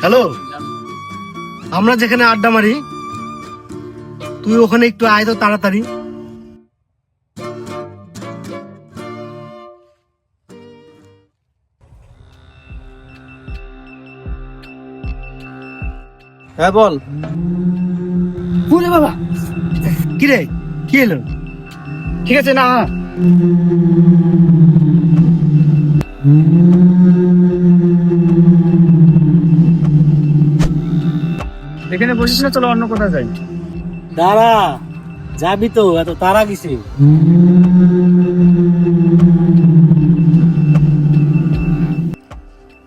Hello, আমরা যেখানে আড্ডা মারি তুই ওখানে একটু আয় তো তাড়াতাড়ি। হ্যাঁ বল। ওরে বাবা, কি রে, কি এলো? ঠিক আছে না? এখানে বসিস না, চলো অন্য কোথাও যাই। দাঁড়া, যাবি তো, এত তারা কিসে?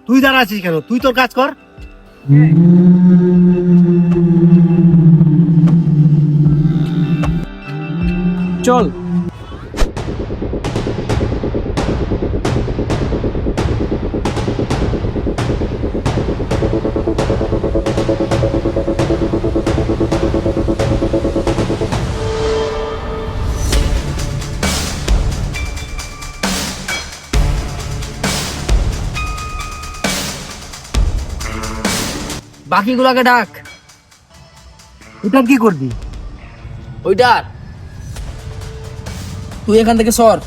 তুই দাঁড়া আছিস কেন? তুই তোর কাজ কর। চল। বাকিগুলাকে ডাক। এটা কি করবি? ওইটার তুই এখান থেকে সর।